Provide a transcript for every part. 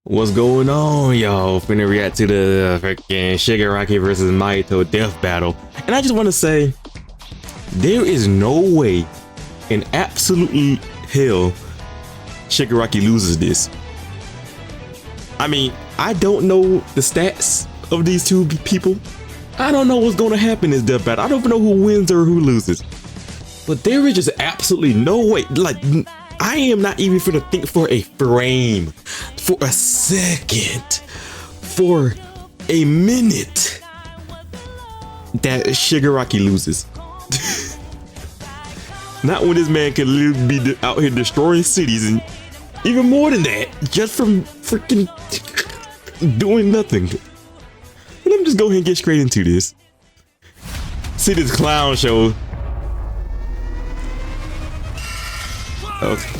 What's going on, y'all? Finna react to the freaking Shigaraki versus Mahito Death Battle. And I just want to say, there is no way in absolutely hell Shigaraki loses this. I mean, I don't know the stats of these two people. I don't know what's going to happen in this death battle. I don't even know who wins or who loses. But there is just absolutely no way. Like, I am not even finna think for a frame, for a second, for a minute that Shigaraki loses. Not when this man can literally be out here destroying cities, and even more than that, just from freaking doing nothing. But let me just go ahead and get straight into this. See this clown show. Okay.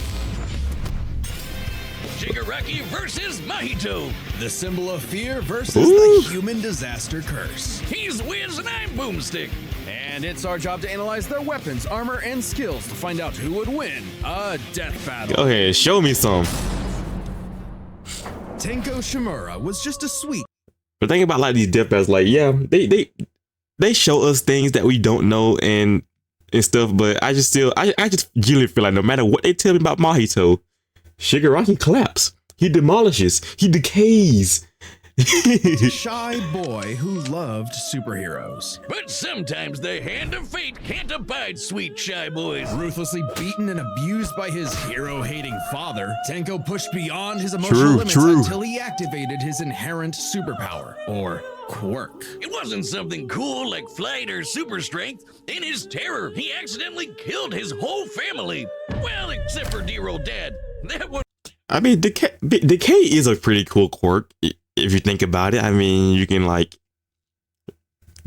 Shigaraki versus Mahito. The symbol of fear versus the human disaster curse. He's Wiz and I'm Boomstick. And it's our job to analyze their weapons, armor, and skills to find out who would win a death battle. Go ahead, show me some. Tenko Shimura was just a sweet. But think about like these death battles, like yeah, they show us things that we don't know and stuff, but I just genuinely feel like no matter what they tell me about Mahito, Shigaraki claps. He demolishes. He decays. Shy boy who loved superheroes. But sometimes the hand of fate can't abide sweet shy boys. Ruthlessly beaten and abused by his hero-hating father, Tenko pushed beyond his emotional limits until he activated his inherent superpower, or quirk. It wasn't something cool like flight or super strength. In his terror, he accidentally killed his whole family. Well, except for dear old dad. That was... I mean, decay is a pretty cool quirk if you think about it. I mean, you can like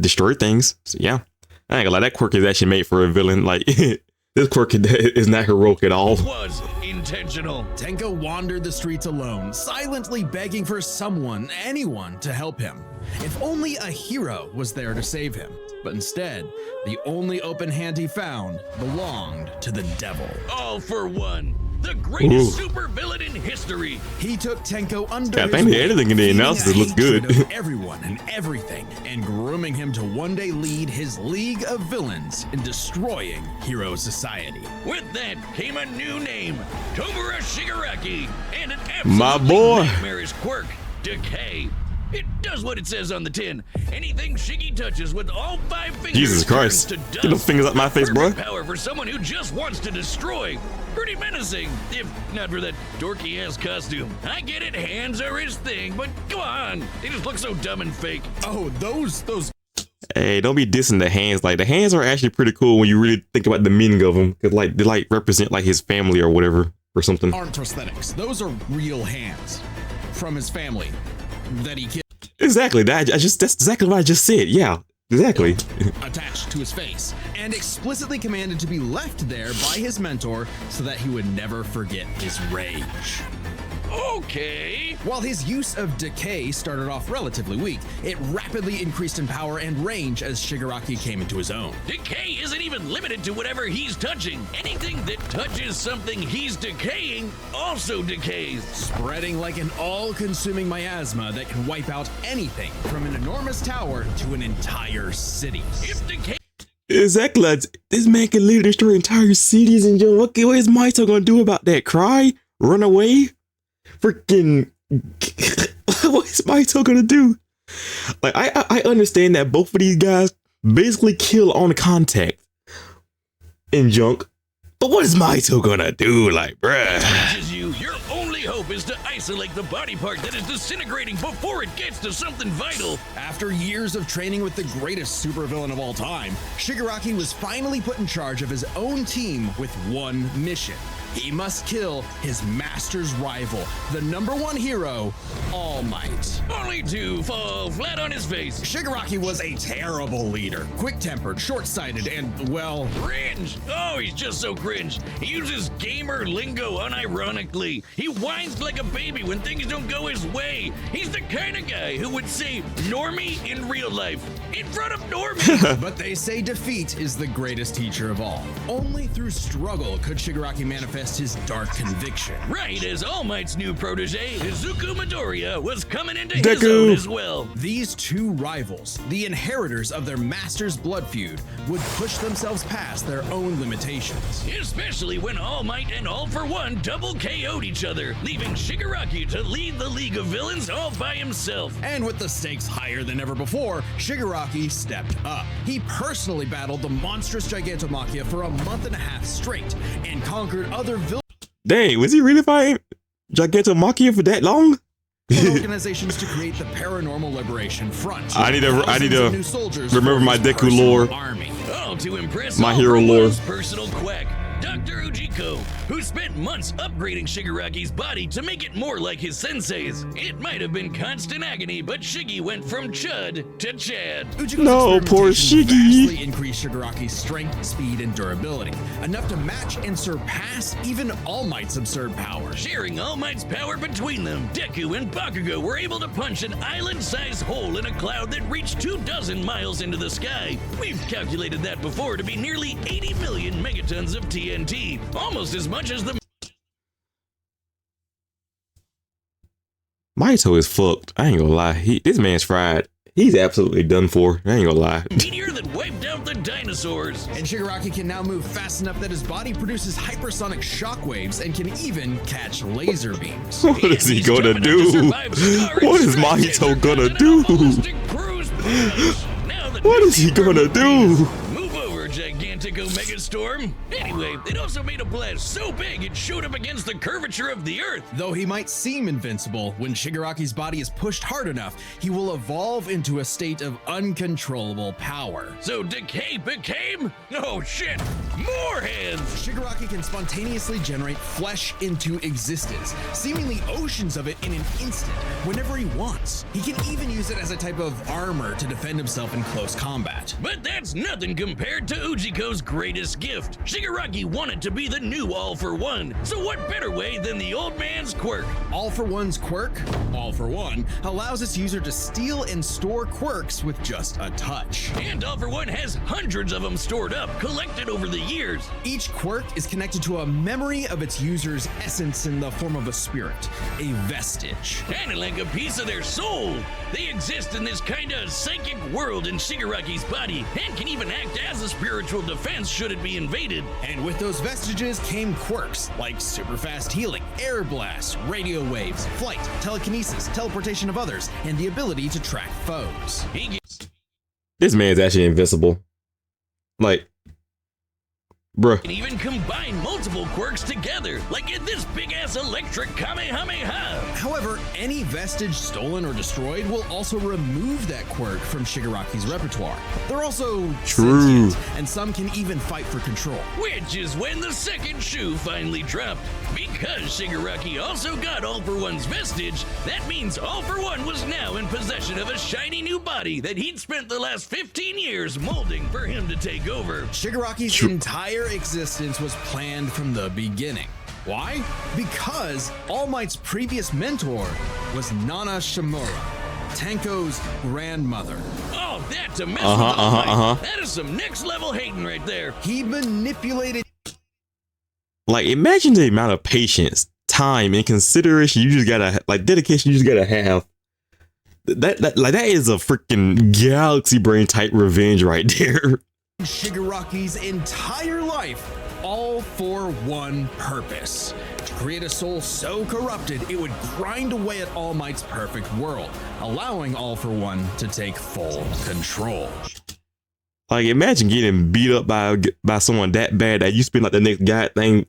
destroy things. So yeah, I ain't gonna lie, that quirk is actually made for a villain. Like this quirk is not heroic at all. It was intentional. Tenko wandered the streets alone, silently begging for someone, anyone, to help him. If only a hero was there to save him. But instead, the only open hand he found belonged to the devil. All for one. The greatest supervillain in history. He took Tenko under I think the editing in the analysis looks good. Of everyone and everything, and grooming him to one day lead his league of villains in destroying hero society. With that came a new name, Tomura Shigaraki, and an My boy nightmarish quirk, Decay. It does what it says on the tin. Anything Shiggy touches with all 5 fingers. Jesus Christ. Get those fingers up my face, bro. Power for someone who just wants to destroy. Pretty menacing, if not for that dorky ass costume. I get it, hands are his thing, but come on. They just look so dumb and fake. Oh, those. Hey, don't be dissing the hands. Like the hands are actually pretty cool when you really think about the meaning of them. Cause like they like represent like his family or whatever or something. Aren't prosthetics. Those are real hands from his family that he killed. Exactly. That's exactly what I just said. Yeah, exactly. Attached to his face and explicitly commanded to be left there by his mentor so that he would never forget his rage. Okay. While his use of decay started off relatively weak, it rapidly increased in power and range as Shigaraki came into his own. Decay isn't even limited to whatever he's touching. Anything that touches something he's decaying also decays. Spreading like an all-consuming miasma that can wipe out anything from an enormous tower to an entire city. If decay... Exactly. This man can literally destroy entire cities and just, okay, what is Mahito gonna do about that? Cry? Run away? Freaking what is Mahito gonna do? Like I understand that both of these guys basically kill on contact in junk, but what is Mahito gonna do? Like, bruh. Your only hope is to isolate the body part that is disintegrating before it gets to something vital. After years of training with the greatest supervillain of all time, Shigaraki was finally put in charge of his own team with one mission. He must kill his master's rival, the #1 hero, All Might. Only to fall flat on his face. Shigaraki was a terrible leader, quick-tempered, short-sighted, and, well... Cringe! Oh, he's just so cringe. He uses gamer lingo unironically. He whines like a baby when things don't go his way. He's the kind of guy who would say normie in real life, in front of normie. But they say defeat is the greatest teacher of all. Only through struggle could Shigaraki manifest manifest his dark conviction. Right as All Might's new protege, Izuku Midoriya, was coming into his Deku. own as well. These two rivals, the inheritors of their master's blood feud, would push themselves past their own limitations. Especially when All Might and All For One double KO'd each other, leaving Shigaraki to lead the League of Villains all by himself. And with the stakes higher than ever before, Shigaraki stepped up. He personally battled the monstrous Gigantomachia for a month and a half straight and conquered other villain Dang, was he really fighting Gigantomachia for that long? organizations to create the Paranormal Liberation Front. I need to Thousands of new soldiers remember for my his Deku personal lore. Army. All to impress My All hero For lore. One's personal quack, Dr. Ujiko, who spent months upgrading Shigaraki's body to make it more like his sensei's. It might have been constant agony, but Shiggy went from Chud to Chad. Ujiko's No, poor experimentation Shiggy. vastly increased Shigaraki's strength, speed, and durability, enough to match and surpass even All Might's absurd power. Sharing All Might's power between them, Deku and Bakugo were able to punch an island-sized hole in a cloud that reached 24 miles into the sky. We've calculated that before to be nearly 80 million megatons of TNT, almost as much as the Mahito is fucked. I ain't gonna lie. This man's fried. He's absolutely done for. I ain't gonna lie. meteor that wiped out the dinosaurs. And Shigaraki can now move fast enough that his body produces hypersonic shockwaves and can even catch laser beams. What is he He's gonna jumping do? to survive Star What is Destroy Mahito gonna on an do? ballistic cruise punch. Now the What is he nuclear gonna do? Move over, gigantic Omega Storm. Anyway, it also made a blast so big it showed up against the curvature of the Earth. Though he might seem invincible, when Shigaraki's body is pushed hard enough, he will evolve into a state of uncontrollable power. So Decay became, oh shit, more hands. Shigaraki can spontaneously generate flesh into existence, seemingly oceans of it in an instant, whenever he wants. He can even use it as a type of armor to defend himself in close combat. But that's nothing compared to Ujiko's greatest gift. Shigaraki wanted to be the new All For One, so what better way than the old man's quirk? All For One's quirk, All For One, allows its user to steal and store quirks with just a touch. And All For One has hundreds of them stored up, collected over the years. Each quirk is connected to a memory of its user's essence in the form of a spirit, a vestige. Kinda like a piece of their soul. They exist in this kinda psychic world in Shigaraki's body, and can even act as a spiritual defense should it be invaded. And with those vestiges came quirks like super fast healing, air blasts, radio waves, flight, telekinesis, teleportation of others, and the ability to track foes. He This man's actually invincible. Like, bruh. can even combine multiple quirks together, like in this big-ass electric Kamehameha. However, any vestige stolen or destroyed will also remove that quirk from Shigaraki's repertoire. They're also True. sentient, and some can even fight for control. Which is when the second shoe finally dropped. Because Shigaraki also got All For One's vestige, that means All For One was now in possession of a shiny new body that he'd spent the last 15 years molding for him to take over. Shigaraki's entire existence was planned from the beginning. Why? Because All Might's previous mentor was Nana Shimura, Tenko's grandmother. Oh, that's a mess with All Might. That is some next-level hating right there. He manipulated Like, imagine the amount of patience, time, and consideration you just gotta, like, dedication you just gotta have. That is a freaking galaxy brain type revenge right there. Shigaraki's entire life, all for one purpose: to create a soul so corrupted it would grind away at All Might's perfect world, allowing All For One to take full control. Like, imagine getting beat up by someone that bad that you spend like the next god thing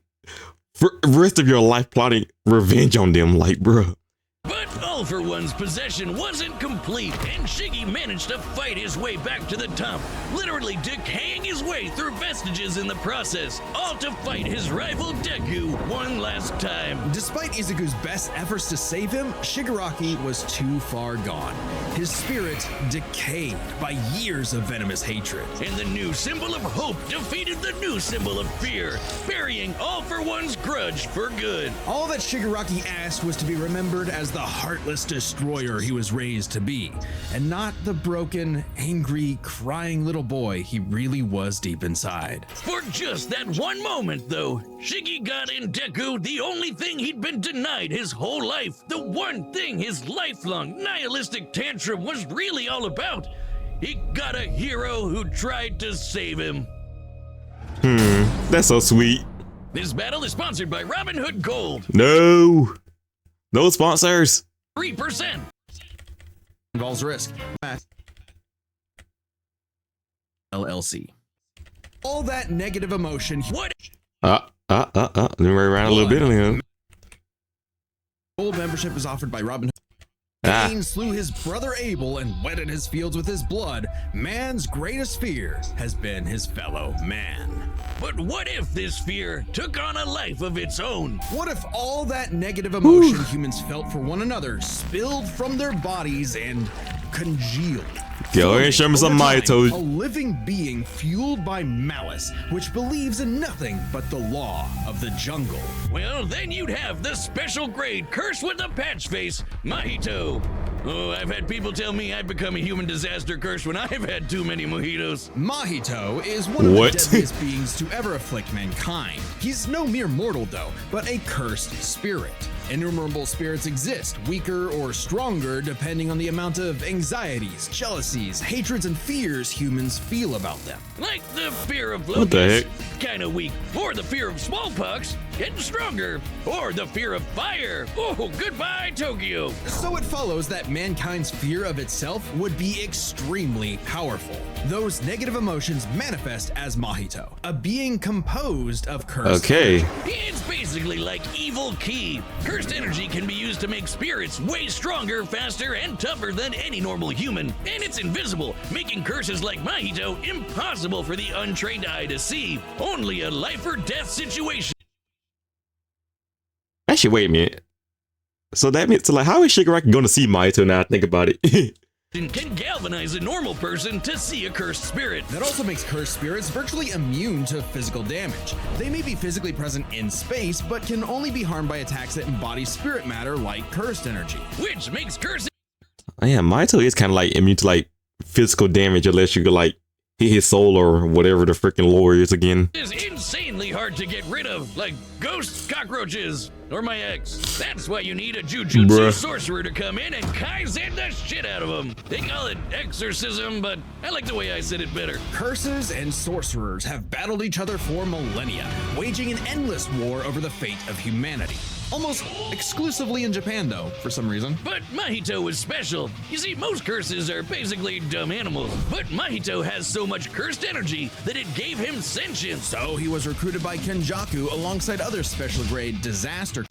for the rest of your life plotting revenge on them. Like, bruh. But All For One's possession wasn't complete, and Shiggy managed to fight his way back to the top, literally decaying his way through vestiges in the process, all to fight his rival Deku one last time. Despite Izuku's best efforts to save him, Shigaraki was too far gone. His spirit decayed by years of venomous hatred. And the new symbol of hope defeated the new symbol of fear, burying All For One's grudge for good. All that Shigaraki asked was to be remembered as the heart relentless destroyer he was raised to be, and not the broken, angry, crying little boy he really was deep inside. For just that one moment, though, Shiggy got in Deku the only thing he'd been denied his whole life, the one thing his lifelong nihilistic tantrum was really all about. He got a hero who tried to save him. That's so sweet. This battle is sponsored by Robin Hood Gold. No sponsors. 3%. Involves risk. LLC. All that negative emotion. What? Let me around a little bit on him. Gold membership is offered by Robin Hood. Cain slew his brother Abel and wetted his fields with his blood. Man's greatest fear has been his fellow man. But what if this fear took on a life of its own? What if all that negative emotion humans felt for one another spilled from their bodies and congealed? Go ahead and show me some Over time, Mahito. a living being fueled by malice, which believes in nothing but the law of the jungle. Well, then you'd have the special grade curse with a patch face, Mahito. Oh, I've had people tell me I've become a human disaster curse when I've had too many mojitos. Mahito is one of What? the deadliest beings to ever afflict mankind. He's no mere mortal, though, but a cursed spirit. Innumerable spirits exist, weaker or stronger depending on the amount of anxieties, jealousies, hatreds, and fears humans feel about them. Like the fear of What the locusts, heck? kinda weak. Or the fear of smallpox, getting stronger. Or the fear of fire. Oh, goodbye, Tokyo. So it follows that mankind's fear of itself would be extremely powerful. Those negative emotions manifest as Mahito, a being composed of cursed. Okay. It's basically like evil ki. Cursed energy can be used to make spirits way stronger, faster, and tougher than any normal human. And it's invisible, making curses like Mahito impossible for the untrained eye to see. Only a life or death situation. Actually, wait a minute. So that means, so like, how is Shigaraki going to see Mahito now I think about it? Can galvanize a normal person to see a cursed spirit. That also makes cursed spirits virtually immune to physical damage. They may be physically present in space, but can only be harmed by attacks that embody spirit matter like cursed energy. Which makes cursing Oh, yeah, Mahito is kind of like immune to like physical damage unless you could like hit his soul or whatever the freaking lore is again. is insanely hard to get rid of, like ghosts, cockroaches, or my ex. That's why you need a jujutsu Bruh. sorcerer to come in and kaizen the shit out of them. They call it exorcism, but I like the way I said it better. Curses and sorcerers have battled each other for millennia, waging an endless war over the fate of humanity. Almost exclusively in Japan, though, for some reason. But Mahito was special. You see, most curses are basically dumb animals, but Mahito has so much cursed energy that it gave him sentience. So he was recruited by Kenjaku alongside other special grade disaster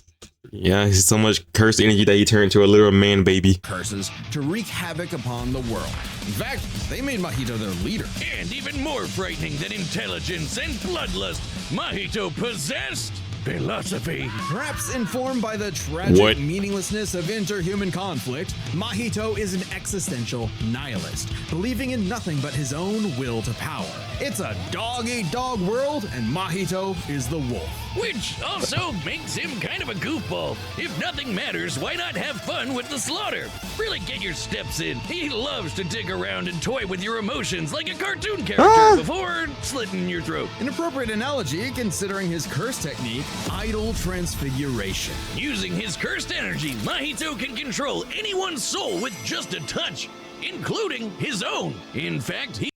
Yeah, he's so much cursed energy that he turned into a little man baby. curses to wreak havoc upon the world. In fact, they made Mahito their leader. And even more frightening than intelligence and bloodlust, Mahito possessed philosophy. Perhaps informed by the tragic What? meaninglessness of interhuman conflict, Mahito is an existential nihilist, believing in nothing but his own will to power. It's a dog-eat-dog world, and Mahito is the wolf. Which also makes him kind of a goofball. If nothing matters, why not have fun with the slaughter? Really get your steps in. He loves to dig around and toy with your emotions like a cartoon character before slitting your throat. An appropriate analogy, considering his curse technique, idol transfiguration. Using his cursed energy, Mahito can control anyone's soul with just a touch, including his own. In fact, he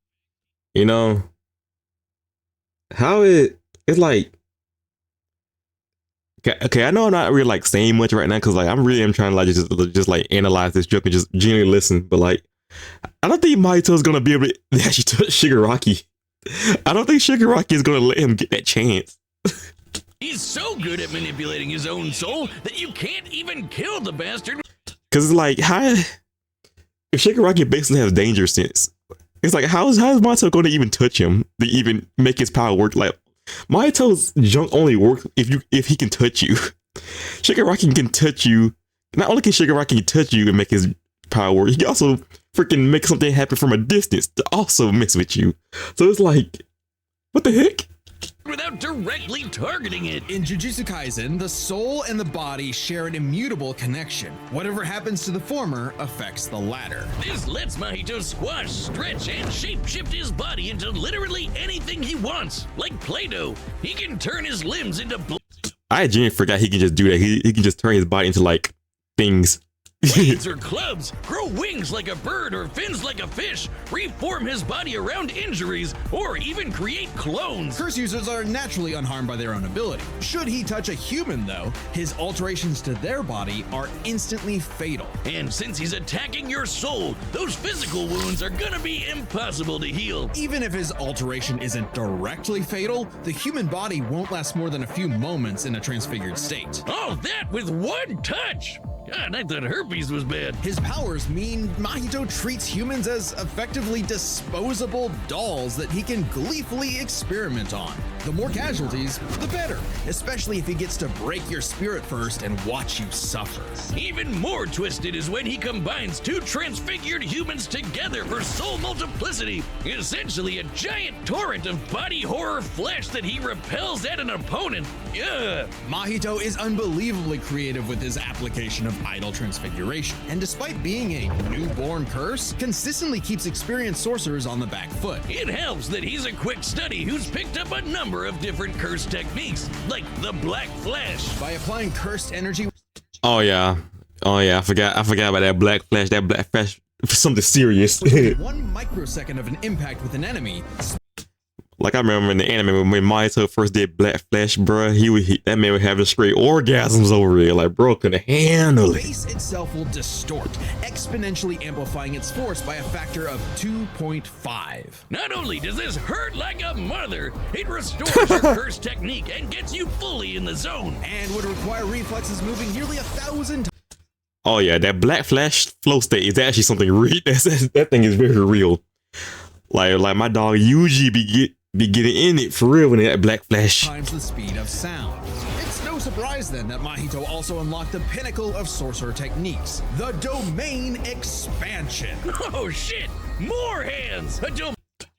You know, how it's like, okay, I know I'm not really like saying much right now because like I'm trying to like just like analyze this joke and just genuinely listen. But like, I don't think Mahito's gonna be able to actually touch Shigaraki. I don't think Shigaraki is gonna let him get that chance. he's so good at manipulating his own soul that you can't even kill the bastard. Cause it's like, how if Shigaraki basically has danger sense? It's like, how is Mahito going to even touch him to even make his power work? Like, Mahito's junk only works if he can touch you. Shigaraki can touch you. Not only can Shigaraki touch you and make his power work, he can also freaking make something happen from a distance to also mess with you. So it's like, what the heck? without directly targeting it. In Jujutsu Kaisen, the soul and the body share an immutable connection. Whatever happens to the former affects the latter. This lets Mahito squash, stretch, and shapeshift his body into literally anything he wants. Like Play-Doh, he can turn his limbs into I genuinely forgot he can just do that. He can just turn his body into like things. blades or clubs, grow wings like a bird or fins like a fish, reform his body around injuries, or even create clones. Curse users are naturally unharmed by their own ability. Should he touch a human, though, his alterations to their body are instantly fatal. And since he's attacking your soul, those physical wounds are gonna be impossible to heal. Even if his alteration isn't directly fatal, the human body won't last more than a few moments in a transfigured state. All that with one touch! God, I thought herpes was bad. His powers mean Mahito treats humans as effectively disposable dolls that he can gleefully experiment on. The more casualties, the better, especially if he gets to break your spirit first and watch you suffer. Even more twisted is when he combines two transfigured humans together for soul multiplicity, essentially a giant torrent of body horror flesh that he repels at an opponent. Ugh. Mahito is unbelievably creative with his application of idol transfiguration, and despite being a newborn curse, consistently keeps experienced sorcerers on the back foot. It helps that he's a quick study who's picked up a number of different curse techniques, like the Black Flash. By applying cursed energy, Oh yeah, I forgot about that black flash. That black flash for something serious. 1 microsecond of an impact with an enemy, Like I remember in the anime when Mahito first did Black Flash, bruh, that man would have straight orgasms over it. Like, bro, couldn't handle it. base itself will distort, exponentially amplifying its force by a factor of 2.5. Not only does this hurt like a mother, it restores your curse technique and gets you fully in the zone. And would require reflexes moving nearly 1,000 times. Oh yeah, that Black Flash flow state is actually something real. That thing is very real. Like my dog Yuji be getting in it for real when that Black Flash. Times the speed of sound. It's no surprise then that Mahito also unlocked the pinnacle of sorcerer techniques, the domain expansion. Oh shit! More hands! A domain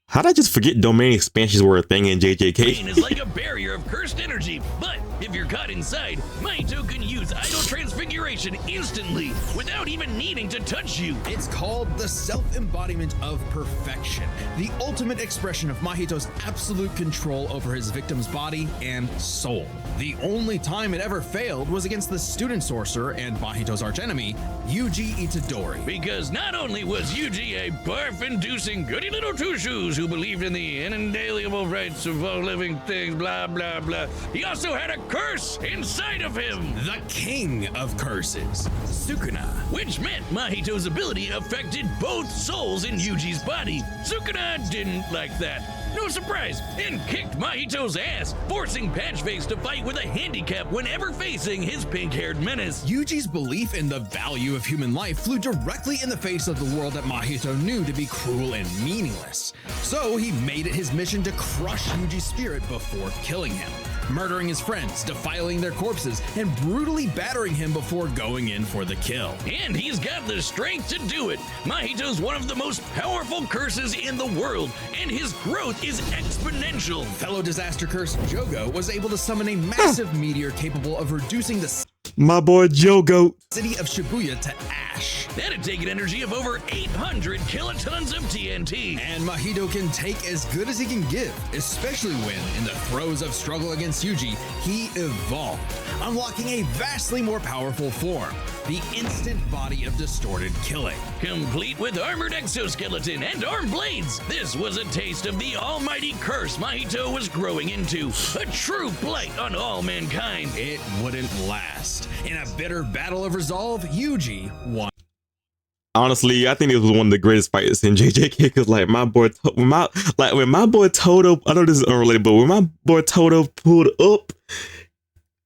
How'd I just forget domain expansions were a thing in JJK? is like a barrier of cursed energy, but if you're caught inside, Mahito can use idol transfiguration instantly without even needing to touch you. It's called the self-embodiment of perfection, the ultimate expression of Mahito's absolute control over his victim's body and soul. The only time it ever failed was against the student sorcerer and Mahito's archenemy, Yuji Itadori. Because not only was Yuji a barf-inducing goody little two-shoes who believed in the inalienable rights of all living things, blah, blah, blah, he also had a curse inside of him. The king of curses, Sukuna. Which meant Mahito's ability affected both souls in Yuji's body. Sukuna didn't like that. No surprise, and kicked Mahito's ass, forcing Patchface to fight with a handicap whenever facing his pink-haired menace. Yuji's belief in the value of human life flew directly in the face of the world that Mahito knew to be cruel and meaningless. So he made it his mission to crush Yuji's spirit before killing him, murdering his friends, defiling their corpses, and brutally battering him before going in for the kill. And he's got the strength to do it. Mahito's one of the most powerful curses in the world, and his growth is exponential. Fellow disaster curse Jogo was able to summon a massive meteor capable of reducing the My boy Jogo. city of Shibuya to ash. That'd take an energy of over 800 kilotons of TNT. And Mahito can take as good as he can give, especially when, in the throes of struggle against Yuji, he evolved, unlocking a vastly more powerful form, the instant body of distorted killing. Complete with armored exoskeleton and arm blades, this was a taste of the almighty curse Mahito was growing into, a true blight on all mankind. It wouldn't last. In a bitter battle of resolve, Yuji won. Honestly, I think it was one of the greatest fights in JJK because like when my boy Toto, I know this is unrelated, but when my boy Toto pulled up,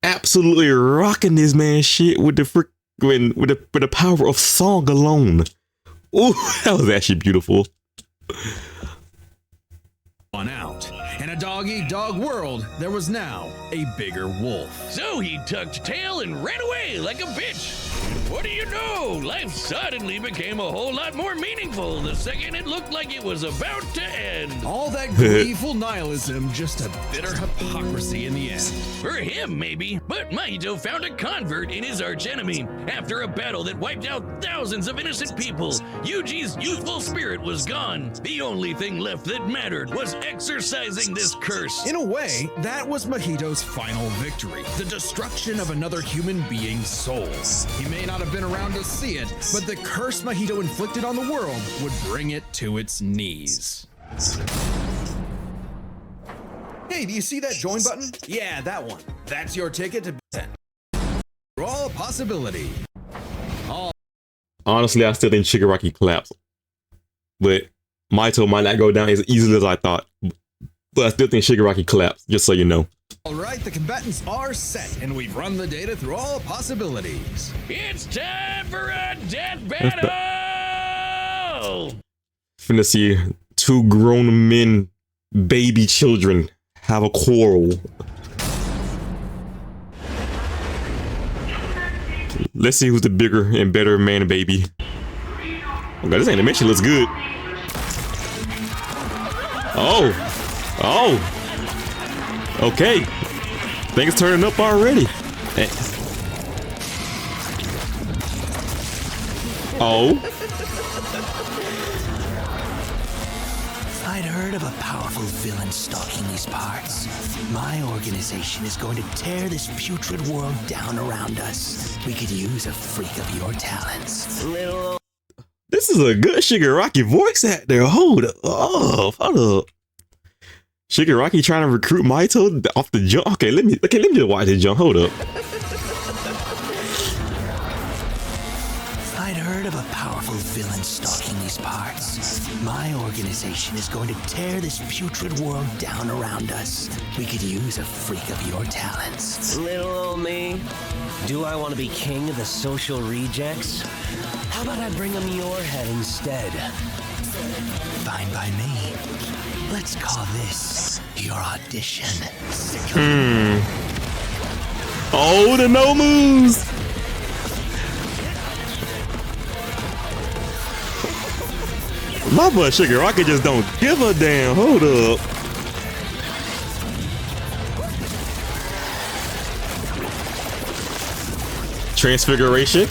absolutely rocking this man shit with the power of song alone. Ooh, that was actually beautiful. On out. In a dog-eat-dog world, there was now a bigger wolf. So he tucked tail and ran away like a bitch. What do you know? Life suddenly became a whole lot more meaningful the second it looked like it was about to end. All that gleeful nihilism, just a bitter hypocrisy in the end. For him, maybe, but Mahito found a convert in his archenemy. After a battle that wiped out thousands of innocent people, Yuji's youthful spirit was gone. The only thing left that mattered was exorcising this curse. In a way, that was Mahito's final victory, the destruction of another human being's soul. He may not have been around to see it, but the curse Mahito inflicted on the world would bring it to its knees. Hey, do you see that join button? Yeah, that one. That's your ticket to 10. For all possibility. Honestly, I still think Shigaraki collapsed. But Mahito might not go down as easily as I thought. But I still think Shigaraki collapsed, just so you know. All right, the combatants are set, and we've run the data through all possibilities. It's time for a death battle! Finna see two grown men, baby children, have a quarrel. Let's see who's the bigger and better man and baby. Oh god, this animation looks good. Oh. Okay. Things turning up already. Oh. I'd heard of a powerful villain stalking these parts. My organization is going to tear this putrid world down around us. We could use a freak of your talents. This is a good Shigaraki voice actor. Hold up. Shigaraki trying to recruit Mahito off the jump. Okay, let me just watch the jump. Hold up. I'd heard of a powerful villain stalking these parts. My organization is going to tear this putrid world down around us. We could use a freak of your talents. Little old me. Do I want to be king of the social rejects? How about I bring him your head instead? Fine by me. Let's call this your audition. Oh, the no moves. My boy Shigaraki just don't give a damn. Hold up. Transfiguration.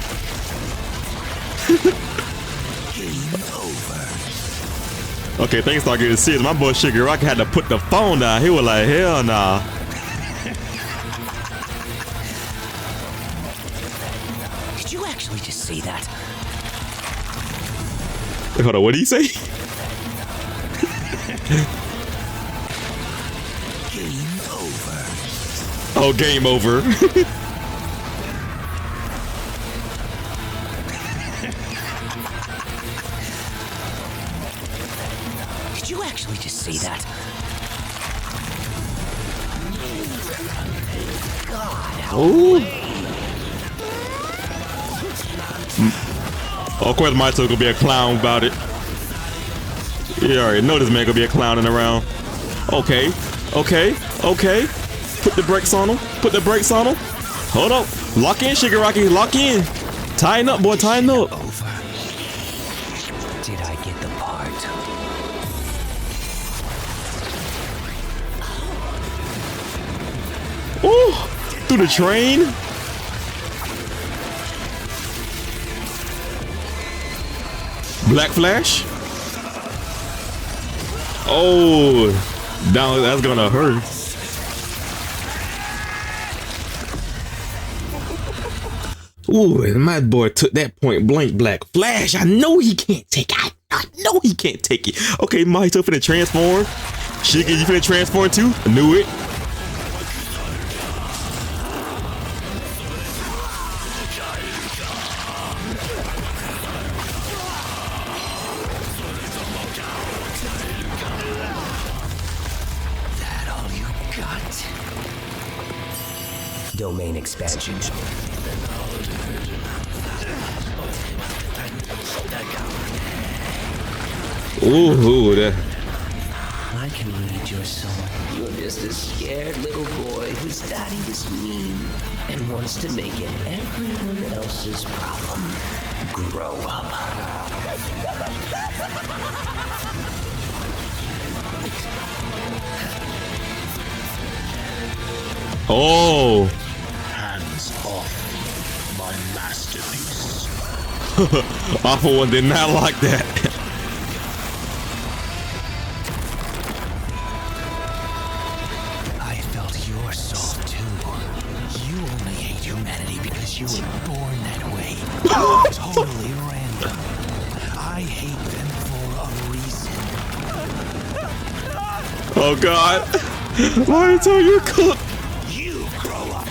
Okay, things start getting serious. My boy Shigaraki had to put the phone down. He was like, hell nah. Did you actually just see that? Wait, hold on, what did he say? Game over. Oh, game over. Did you actually just see that? Oh. Of course, Mahito gonna be a clown about it. You already know this man gonna be a clowning around. Okay. Put the brakes on him. Hold up. Lock in, Shigaraki. Lock in. Tighten up, boy. Tighten up. Over. Did I get the part? Ooh. Through the train. Black Flash. Oh, down. That's gonna hurt. Ooh, and my boy took that point blank. Black Flash. I know he can't take it. I know he can't take it. Okay, Mahito finna transform. Shiga, you finna transform too? I knew it. Domain expansion. Ooh, that. I can lead your son. You're just a scared little boy whose daddy is mean and wants to make it everyone else's problem. Grow up. Oh. Hands off my masterpiece. Awful One did not like that. I felt your soul too. You only hate humanity because you were born that way. Totally random. I hate them for a reason. Oh God. Mahito, you cook. You grow up.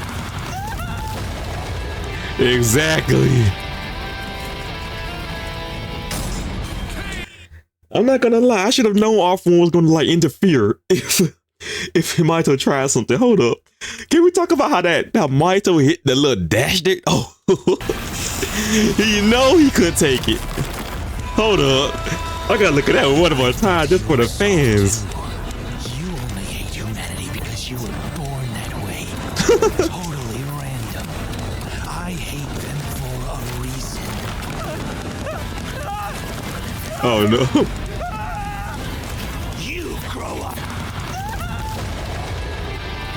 Exactly. I'm not gonna lie, I should have known Awful One was gonna like interfere if Mahito tried something. Hold up. Can we talk about how Mahito hit the little dash there? Oh, you know he could take it. Hold up. I gotta look at that one more time just for the fans. You only hate humanity because you were born that way. Totally random. I hate them for a reason. Oh no. You grow up.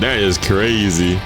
That is crazy.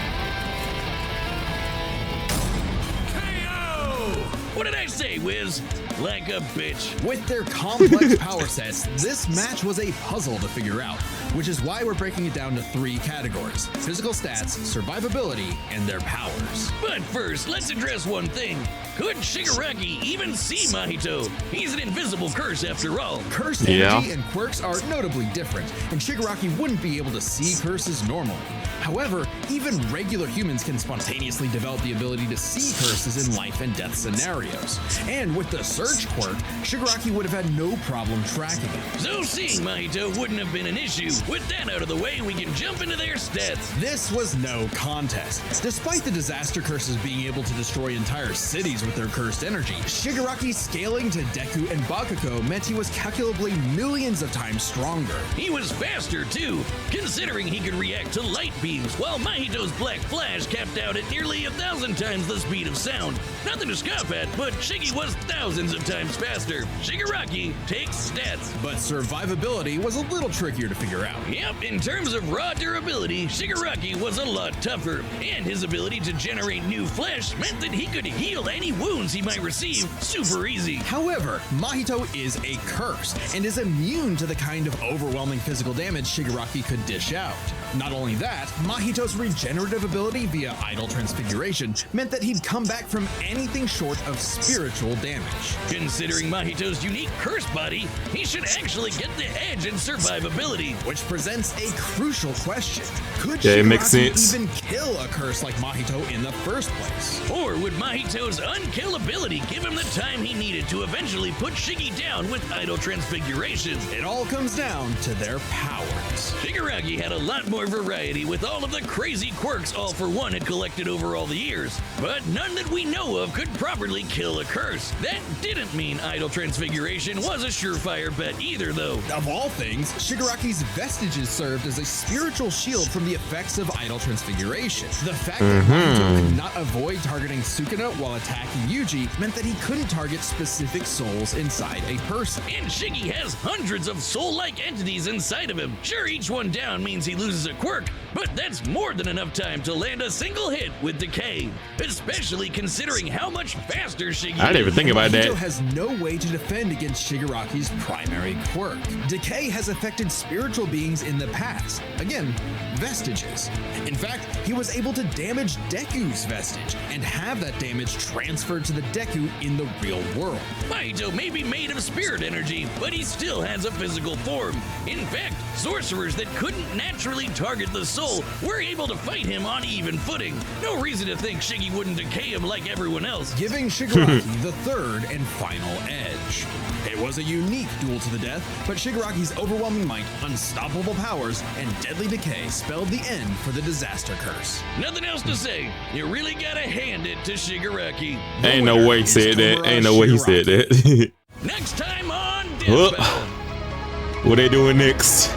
What did I say, Wiz? Like a bitch. With their complex power sets, this match was a puzzle to figure out, which is why we're breaking it down to 3 categories: physical stats, survivability, and their powers. But first, let's address one thing. Could Shigaraki even see Mahito? He's an invisible curse after all. Cursed energy and quirks are notably different, and Shigaraki wouldn't be able to see curses normally. However, even regular humans can spontaneously develop the ability to see curses in life and death scenarios. And with the Surge quirk, Shigaraki would have had no problem tracking it. So seeing Mahito wouldn't have been an issue. With that out of the way, we can jump into their stats. This was no contest. Despite the disaster curses being able to destroy entire cities with their cursed energy, Shigaraki scaling to Deku and Bakugo meant he was calculably millions of times stronger. He was faster too, considering he could react to light beams, while Mahito's Black Flash capped out at nearly 1,000 times the speed of sound. Nothing to scoff at, but Shiggy was thousands of times faster. Shigaraki takes stats. But survivability was a little trickier to figure out. Yep, in terms of raw durability, Shigaraki was a lot tougher, and his ability to generate new flesh meant that he could heal any wounds he might receive super easy. However, Mahito is a curse and is immune to the kind of overwhelming physical damage Shigaraki could dish out. Not only that, Mahito's regenerative ability via idle transfiguration meant that he'd come back from anything short of spiritual damage. Considering Mahito's unique curse body, he should actually get the edge in survivability. Which presents a crucial question. Could Yeah, it makes Shigaraki sense. even kill a curse like Mahito in the first place? Or would Mahito's unkillability give him the time he needed to eventually put Shiggy down with idle transfiguration? It all comes down to their powers. Shigaraki had a lot more variety with all of the crazy quirks All For One had collected over all the years, but none that we know of could properly kill a curse. That didn't mean idle transfiguration was a surefire bet either, though. Of all things, Shigaraki's vestiges served as a spiritual shield from the effects of idle transfiguration. The fact that Mahito could not avoid targeting Sukuna while attacking Yuji meant that he couldn't target specific souls inside a person. And Shiggy has hundreds of soul-like entities inside of him. Sure, each one down means he loses a quirk, but that's more than enough time to land a single hit with Decay, especially considering how much faster Shiggy is. I didn't even think about Mahito that. has no way to defend against Shigaraki's primary quirk. Decay has affected spiritual beings in the past. Again, vestiges. In fact, he was able to damage Deku's vestige and have that damage transferred to the Deku in the real world. Mahito may be made of spirit energy, but he still has a physical form. In fact, sorcerers that couldn't naturally target the soul were able to fight him on even footing. No reason to think Shiggy wouldn't decay him like everyone else. Giving Shigaraki the third and final edge. It was a unique duel to the death, but Shigaraki's overwhelming might, unstoppable powers, and deadly decay spelled the end for the disaster curse. Nothing else to say. You really gotta hand it to Shigaraki. Ain't no way he said that. Ain't no way he said that. Next time on Well, Death Battle. what they doing next?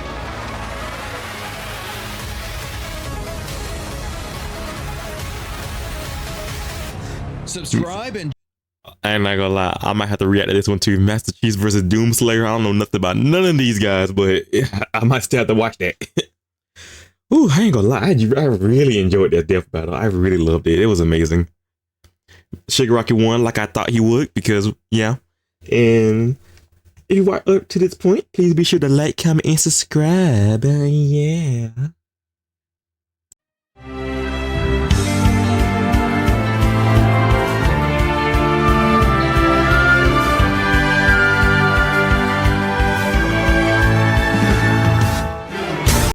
Subscribe and I ain't not gonna lie, I might have to react to this one too. Master Chief versus Doomslayer. I don't know nothing about none of these guys, but I might still have to watch that. Ooh, I ain't gonna lie, I really enjoyed that death battle. I really loved it. It was amazing. Shigaraki won like I thought he would because, yeah. And if you are up to this point, please be sure to like, comment, and subscribe. Yeah.